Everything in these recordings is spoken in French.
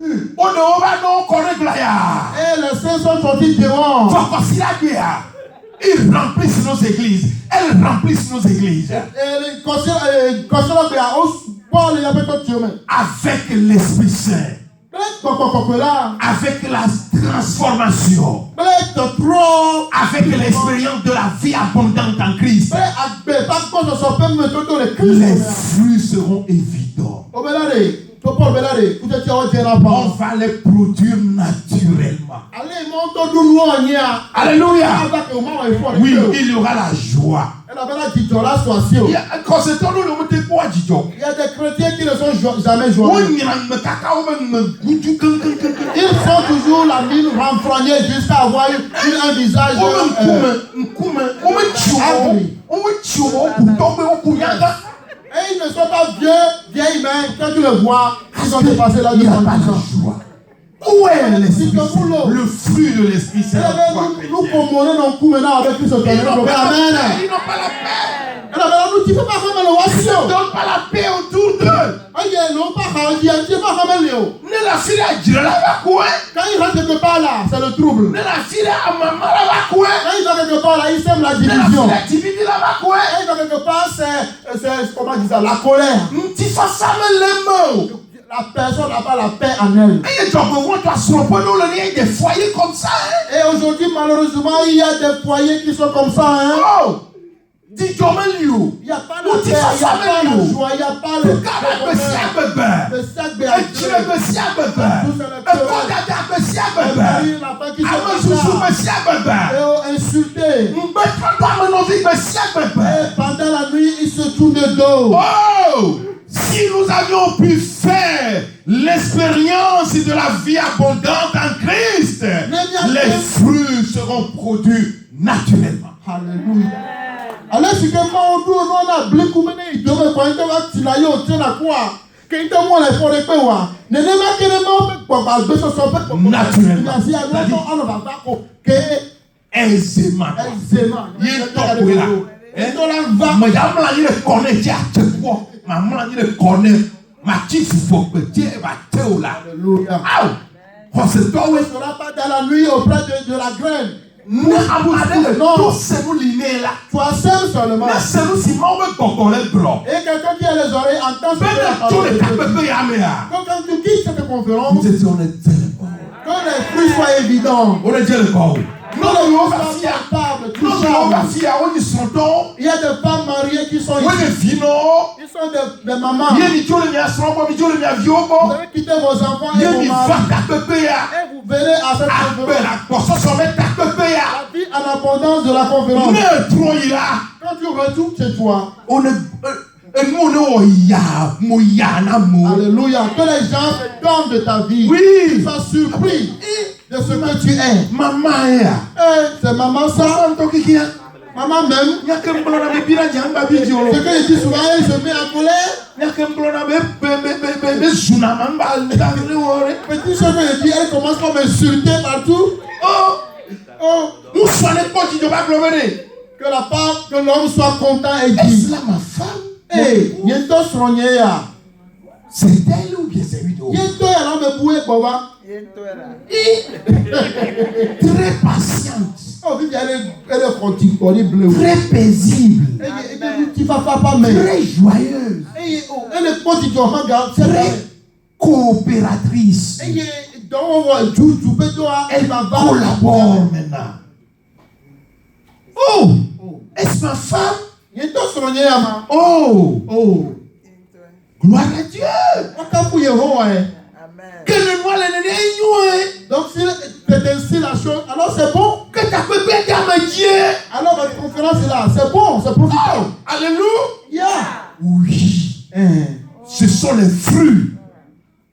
Et les saints sont sortis dehors. Ils remplissent nos églises. Elles remplissent nos églises. Avec l'Esprit Saint. Avec la transformation. Avec l'expérience de la vie abondante en Christ. Les fruits seront évidents. On va les produire naturellement. Alléluia. Oui, il y aura la joie. Il y a des chrétiens qui ne sont jamais joyeux. Ils font toujours la mine renfrognée jusqu'à avoir un visage ugly. Et ils ne sont pas vieilles mains. Quand tu le vois, ils sont dépassés là du joie. Où est l'Esprit Saint? Le fruit de l'Esprit Saint. Nous commonons nos coups maintenant avec Christ. Amen. Ils n'ont pas la paix. Ils ne donnent pas la paix autour d'eux. Quand ils rentrent quelque part là, c'est le trouble. Quand ils rentrent quelque part là, ils sèment la division. Quand ils rentrent quelque part, c'est comment dire ça, la colère. La personne n'a pas la paix en elle. Des foyers comme ça. Et aujourd'hui, malheureusement, il y a des foyers qui sont comme ça. Hein? Il n'y a pas la paix, il n'y a pas la joie, il n'y a pas le insulté. Pendant la nuit, il se tourne de dos. Si nous avions pu faire l'expérience de la vie abondante en Christ, les fruits seront produits naturellement. Alléluia. Alors, si quelqu'un on a blé il devrait quoi, il devrait tilayer au tien à quoi? Qu'il te montre les forêts quoi? Ne n'est pas que les mots naturellement. Aisément. Maman, il connaît. Ma petite faut que Dieu va te là. Alléluia. Oh, c'est toi, oui. Ne sera pas dans la nuit auprès de la graine. Non, c'est nous l'inné là. Toi seul seulement. C'est nous si maman veut qu'on les blancs. Et quelqu'un qui a les oreilles entend ce que la parole de Dieu. Quand tu quittes cette conférence, que les fruits soient évidents. On est déjà le corps. Il y a des femmes mariées qui sont ici. Ils sont des mamans. Vous avez quitté vos enfants et vos maris. Et vous verrez à cette conférence la vie en abondance de la conférence. Quand tu retournes chez toi, alléluia, que les gens te donnent de ta vie. Oui. Qu'ils soient surpris de ce que tu es. Maman, c'est maman ça. Maman même. Ce que je dis souvent, elle se met en colère. Petit ce que je dis, elle commence comme insulter partout. Que l'homme soit content et dit. Est-ce là ma femme? C'est elle ou bien c'est lui? Très patiente. Très paisible. Très joyeuse. Très coopératrice. Elle collabore maintenant. Oh! Est-ce ma femme? Oh! Gloire à Dieu! Que le noir l'ennemi. Donc si c'est ainsi la chose, alors c'est bon. Que ta bébé à Dieu. Alors votre conférence est là, c'est bon, c'est profitable. Alléluia. Oui. Ce sont les fruits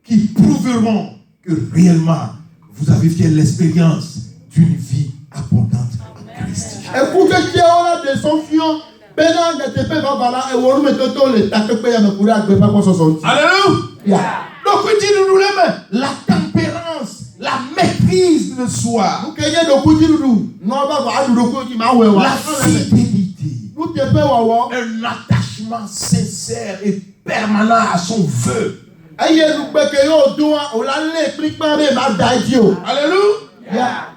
qui prouveront que réellement vous avez fait l'expérience d'une vie abondante en Christ. Écoutez qui est là de son fion. Alléluia. Donc la tempérance, la maîtrise de soi, la fidélité, un attachement sincère et permanent à son vœu. Alléluia.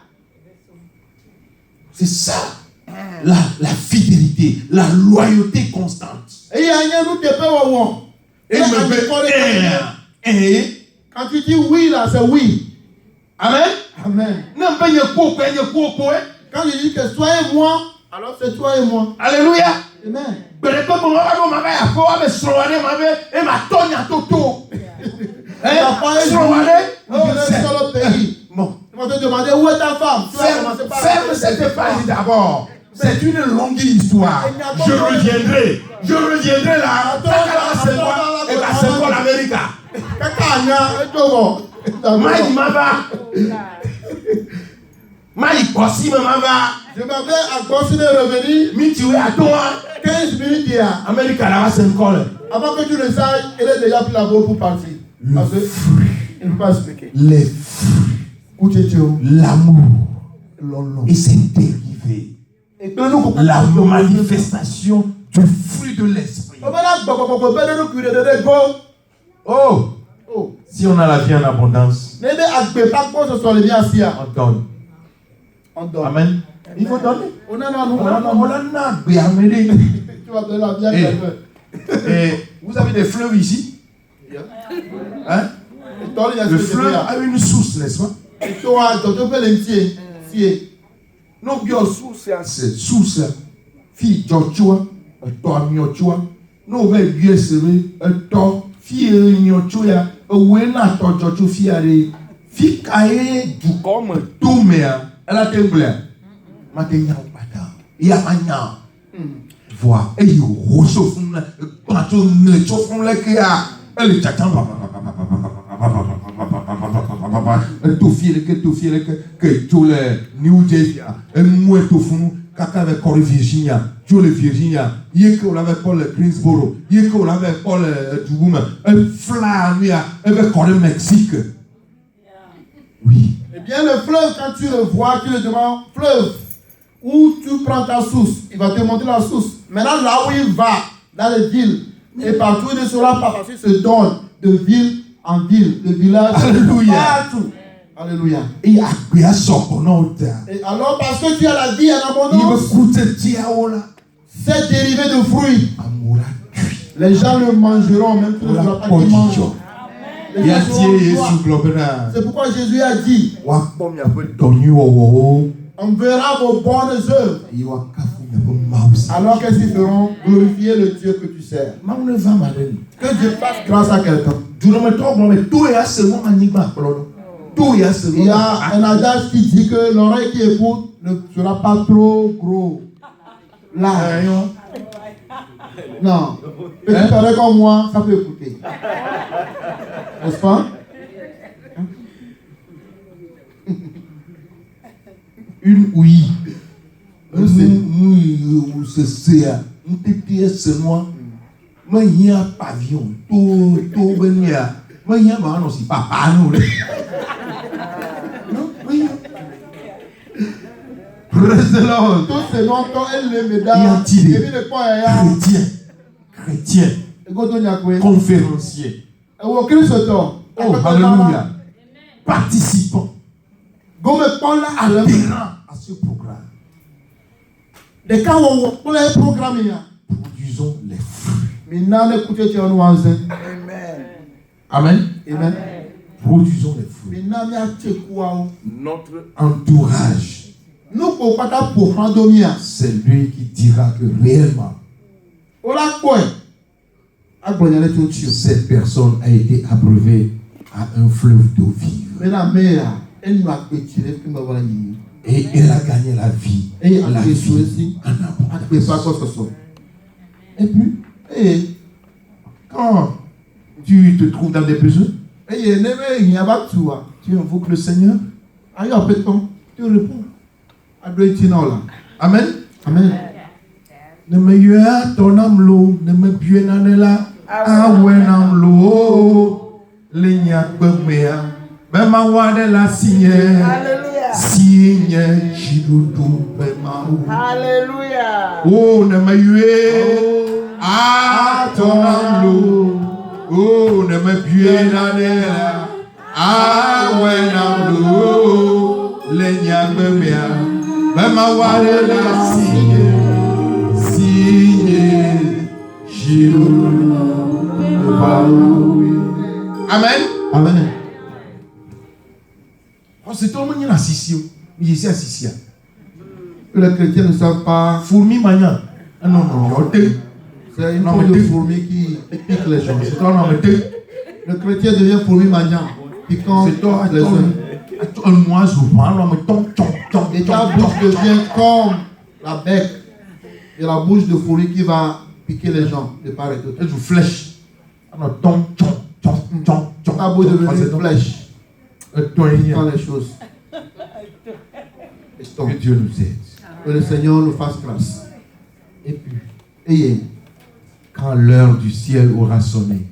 C'est ça. La fidélité, la loyauté constante. Et quand tu dis oui là, c'est oui. Amen. Amen. Quand je dis que toi et moi, alors c'est toi et moi. Alléluia. Amen. Bon. On va te demander où est ta femme. Ferme cette page d'abord. C'est une longue histoire. Je reviendrai là. Et c'est quoi l'Amérique? Je m'avais à Gossi de revenir. 15 minutes hier. Amérique là-bas, c'est une colle. Avant que tu le saches, elle est déjà pris la bourre pour partir. Parce que il ne peut pas expliquer. Les fruits, l'amour, et c'est dérivé. La manifestation du fruit de l'esprit. Oh, si on a la vie en abondance, on donne. Amen. Il faut donner. On Et vous avez des fleuves ici? Hein? Le fleuve a une source, n'est-ce pas? Non, bien source. Fille, Joshua, toi, Miochua. Non, mais bien serré, toi, fille, Miochua, Wena, toi, Joshua, fille, fille, Kaye, du comme tout, mais elle a temblé. Maintenant, il y a un voir et il reçoit quand on ne chauffe là qu'il y a elle t'attend tout fier que tout le New Jersey et moi tout fond caca avec Corée Virginia tout le Virginia il que on avait pas le Greensboro il que on avait pas le Duboum un flamia avec Corée Mexique. Oui. Eh bien le fleuve quand tu le vois tu le demandes fleuve où tu prends ta source, il va te montrer la source. Maintenant, là où il va, dans les villes, et partout, il ne sera pas parce qu'il se donne de ville en ville, de village, Alléluia. partout. Alléluia. Et alors, parce que tu as la vie en abondance, c'est dérivé de fruits. Les gens le mangeront, même si ne sera pas qu'ils mangent. C'est pourquoi Jésus a dit on verra vos bonnes œuvres. Alors qu'elles feront glorifier le Dieu que tu sers. Que Dieu fasse grâce à quelqu'un. Il y a un adage qui dit que l'oreille qui écoute ne sera pas trop gros. Là. Non. Petit pareil comme moi, ça peut écouter. N'est-ce pas? Une ouïe. Un petit moi. Mais il y a pavillon. Tout venir. Mais il y a non si papa nous. Non, oui. Praise the Lord. Tous ces noms quand elle les médailles. Chrétien. Conférencier. Oh, alléluia. Participant. Adhérent à ce programme. Produisons les fruits. Amen. Amen. Produisons les fruits. Notre entourage, c'est lui qui dira que réellement cette personne a été abreuvée à un fleuve d'eau vive. Et elle a gagné la vie. La vie en abondance. Et puis, quand tu te trouves dans des besoins, tu invoques le Seigneur, tu réponds. Amen. Amen. Ne me yua ton âme l'eau, ne me bue nanela, awen l'eau, l'ignac bemea, même à wade la signe, signe, chidoudou, même Alléluia. Oh, ne me yua ton âme l'eau. Oh, ne me bien nanela. Ah, when I'm low, Lenya Bemia. Bema Wale signe, Gilou. Amen. Amen. C'est tout le monde qui est assis. Il est assis. Les chrétiens ne savent pas. Fourmi Magnan. Non. C'est une forme de fourmi qui pique les gens. C'est toi, non, mais Le chrétien devient fourmi magnant, piquant c'est toi, les gens. un mois, je vois, mais Et ta bouche devient comme la bec et la bouche de fourmi qui va piquer les gens de part et d'autre. et je flèche. Alors, Ta bouche devient une flèche dans les choses. que Dieu nous aide. Que le Seigneur nous fasse grâce. Et puis, Et quand l'heure du ciel aura sonné,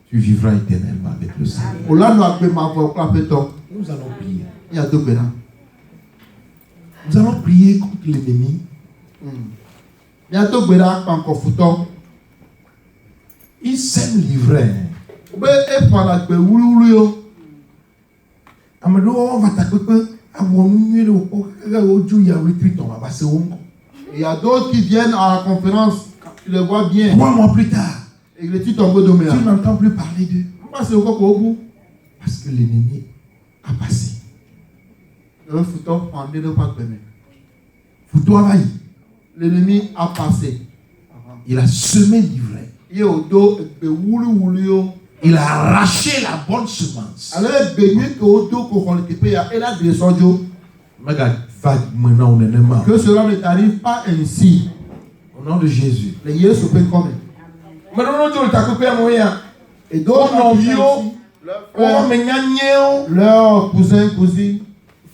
tu vivras éternellement avec le Seigneur. Nous allons prier. Nous allons prier contre l'ennemi. Il sème l'ivraie. On va t'accompagner. Il y a d'autres qui viennent à la conférence, tu les vois bien. 3 mois plus tard, Et que tu tombes de mer. tu n'entends plus parler d'eux. Parce que l'ennemi a passé. L'ennemi a passé. Il a semé l'ivraie. Il a arraché la bonne semence. Regarde, va maintenant, on est mort. Que cela ne t'arrive pas ainsi. Au nom de Jésus. Les yeux se prennent comme. Et d'autres leurs cousins, cousines.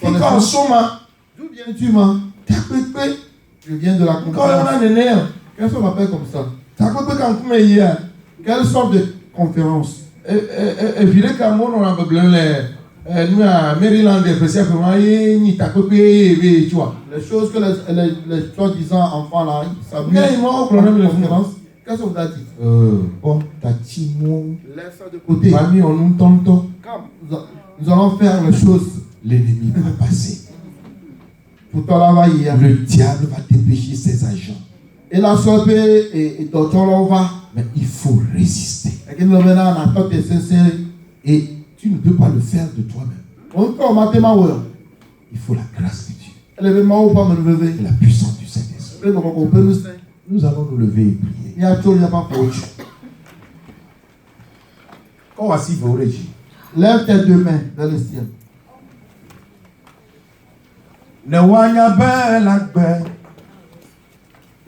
D'où viens-tu, man? Je viens de la conférence. Qu'est-ce qu'on appelle comme ça? Quelle sorte de conférence? Les choses que les soi-disant enfants là, ça veut dire conférence. Qu'est-ce qu'on t'a dit? Laisse ça de côté. Nous allons faire les choses. L'ennemi va passer. Pour toi là, va y aller. Le diable va dépêcher ses agents. Et la sope et d'autres va. Mais il faut résister. Et Et tu ne peux pas le faire de toi-même. Il faut la grâce de Dieu. Et la puissance du Saint-Esprit. Nous allons nous lever et prier. Quand voici vos régis. Lève tes deux mains vers le ciel. Ne wanya bel agbe.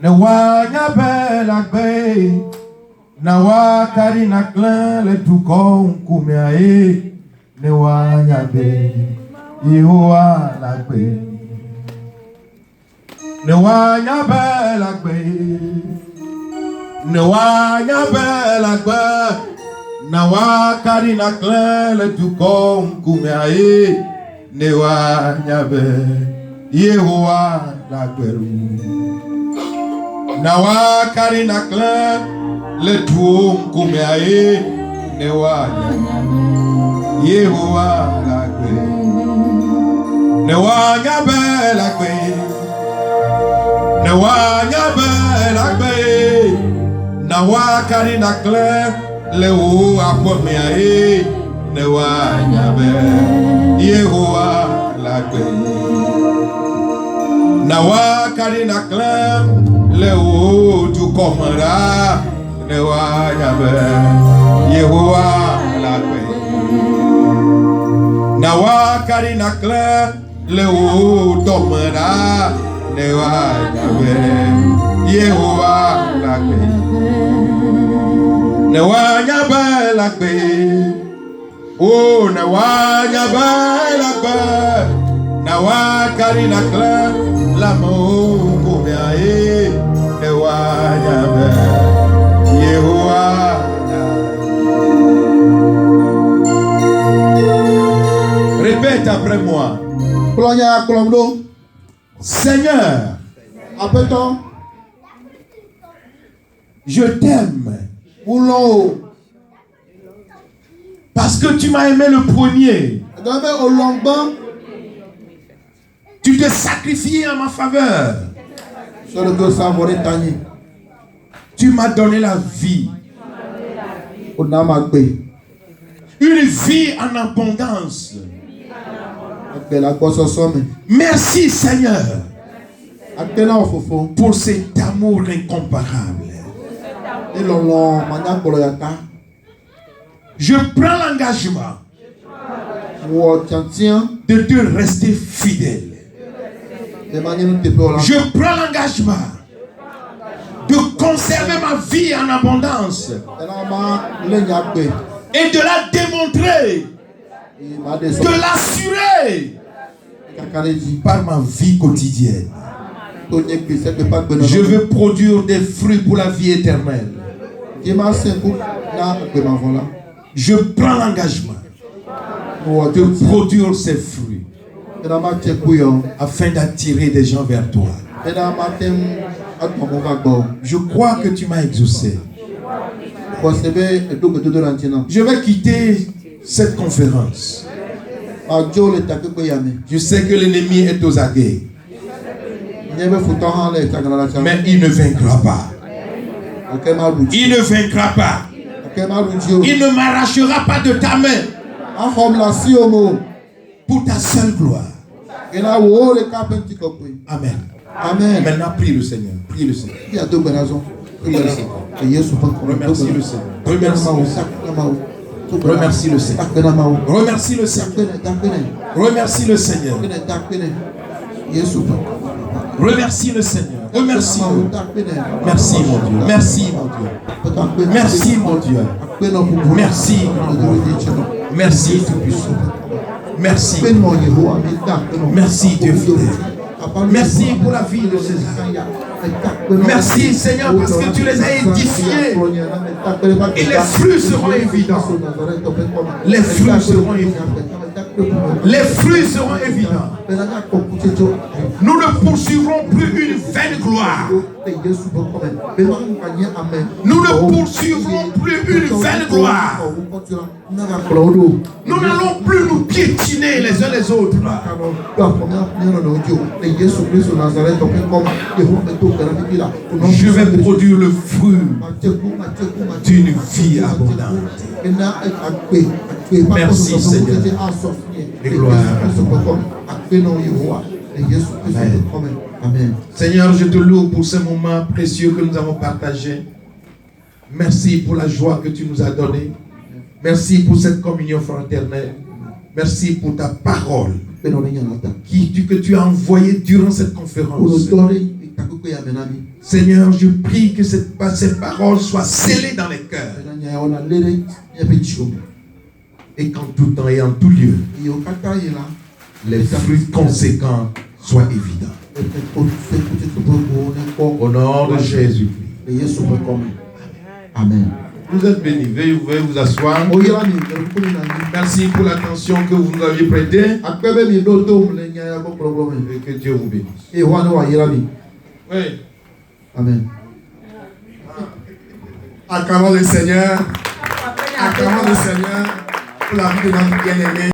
Ne wanya bel agbe. Na wa kari na clan le tuko nkumeae. Ne wanya be. Yehowa lagbe. Ne wanya bel agbe. Ne wanya bel agbe. Na wa kari na clan le tuko nkumeae. Ne wanya be. Yehowa lagberu. Na wa kari na clan le tuo nkumeae. Ne wanya Yehowa lagberu. Ne wanya be lagbe. Ne wanya be lagbe. Na wa kari na clan le o apomeae. Ne wanya be Yehowa lagberu. Na wa kari na clan le o du komara. Ne wanya be Yehowa lagberu. Na wa kari na clan le o tomara. Ne wanya be Yehowa lagberu. Ne wanya be lagbe. Oh, ne wanya be lagbe. Na wa kari na clan la mo komeae. Ne wanya be Yehowa. Répète après moi. Seigneur, Appelle-toi. Je t'aime. Boulon. Parce que tu m'as aimé le premier. D'abord au longban. Tu t'es sacrifié en ma faveur. Sur le dos savoir tani. Tu m'as donné la vie. Une vie en abondance. Merci Seigneur pour cet amour incomparable. Je prends l'engagement de te rester fidèle. Je prends l'engagement de conserver ma vie en abondance et de la démontrer, de l'assurer par ma vie quotidienne. Je veux produire des fruits pour la vie éternelle. Je prends l'engagement de produire ces fruits afin d'attirer des gens vers toi. Je crois que tu m'as exaucé. Je vais quitter cette conférence. Je sais que l'ennemi est aux aguets, mais il ne vaincra pas. Il ne vaincra pas. Il ne m'arrachera pas de ta main pour ta seule gloire. Amen. Amen. Maintenant, prie le Seigneur. Prie le Seigneur. Il y a deux raisons. Remercie le Seigneur. Remercie le Seigneur. Remercie le Seigneur. Remercie le Seigneur. Remercie le Seigneur. Remercie-le. Merci mon Dieu. Merci mon Dieu. Merci mon Dieu. Merci grand Dieu. Merci tout-puissant. Merci. Merci Dieu fidèle. Merci pour la vie de César. Merci Seigneur parce que tu les as édifiés. Et les fruits seront évidents. Les fruits seront évidents. Les fruits seront évidents. Nous ne poursuivrons plus une vaine gloire. Nous ne poursuivrons plus une vaine gloire. Nous n'allons plus nous piétiner les uns les autres. Je vais produire le fruit d'une vie abondante. Merci Seigneur. Et gloire. Amen. Seigneur, je te loue pour ce moment précieux que nous avons partagé. Merci pour la joie que tu nous as donnée. Merci pour cette communion fraternelle. Merci pour ta parole que tu as envoyée durant cette conférence. Seigneur, je prie que ces paroles soient scellées dans les cœurs. Et qu'en tout temps et en tout lieu, les fruits conséquents soient évidents. Au nom de Jésus-Christ. Amen. Vous êtes bénis. Veuillez vous asseoir. Merci pour l'attention que vous nous avez prêtée. Et que Dieu vous bénisse. Oui. Amen. Acclamons le Seigneur. Acclamons le Seigneur pour la vie de notre bien-aimé.